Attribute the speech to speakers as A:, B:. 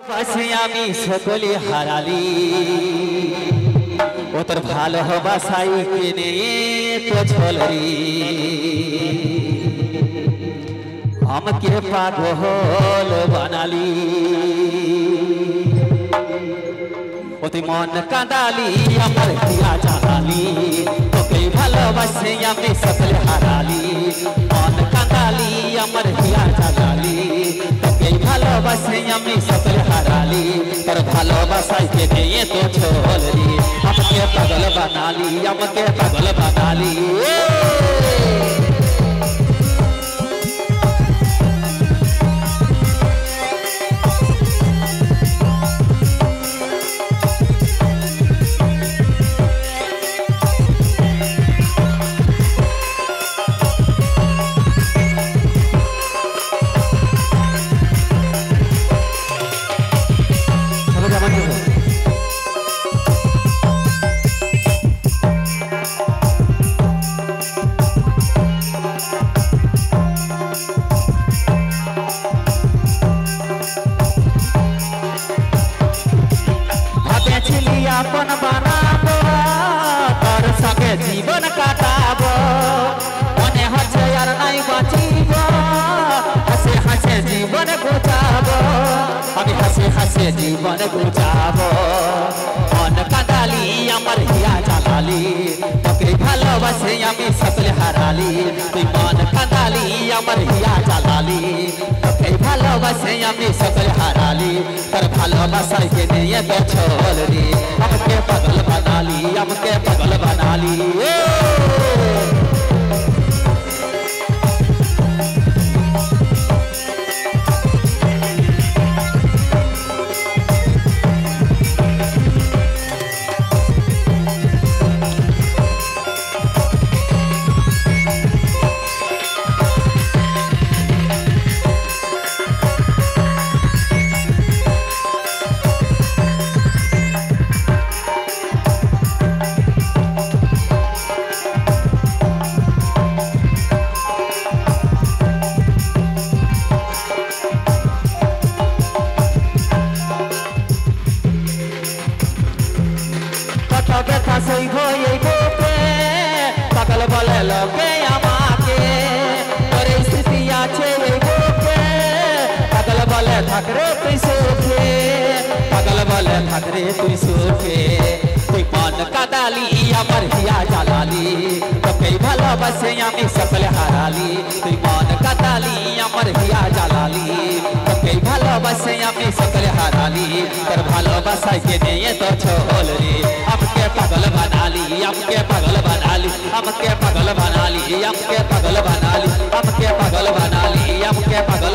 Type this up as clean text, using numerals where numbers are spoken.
A: পাশে আমি সকলে হারালি ও তোর ভালোবাসাই কেনে তো ছলরি আমাকে পাগল বানালি ও তুই মন কাঁদালি আমার হিয়া জানালি তোকে ভালোবাসে আমি সকলে হারালি মন কাঁদালি আমার হিয়া জানালি তোকে ভালোবাসে আমি সকলে হারালি তোর ভালোবাসাই কে নিয়ে তো ছলরি আমাকে পাগল বানালি আমাকে পাগল বানালি अपन बनाबो तोर संगे जीवन काटाबो मने हछे यार नहीं बचिबो हसे हसे जीवन गुजाबो अभी हसे हसे जीवन गुजाबो मन कादाली আমার হিয়া জালালি তোকে ভালোবাসে আমি সকলে হারালি তুই মন কাদালি আমার হিয়া জালালি তোকে ভালোবাসে আমি সকলে হারালি তোর ভালোবাসায় কে নিয়ে তো ছলরি আমাকে পাগল বানালি আমাকে পাগল বানালি ব্যথা সই হয়ে গোপে পাগল বলে লোকে আমাকে তোর স্মৃতি আছে এই গোপে পাগল বলে থাকরে তুই সুখে পাগল বলে থাকরে তুই সুখে তুই মন কাদালি আমার হিয়া জালালি তোকে ভালোবাসে আমি সকলে হারালি তুই মন কাদালি আমার হিয়া জালালি তোকে ভালোবাসে আমি সকলে হারালি তোর ভালোবাসায় কে নিয়ে তো ছলরি আমাকে পাগল বানালি আমাকে পাগল বানালি আমাকে পাগল বানালি আমাকে পাগল বানালি আমাকে পাগল বানালি আমাকে পাগল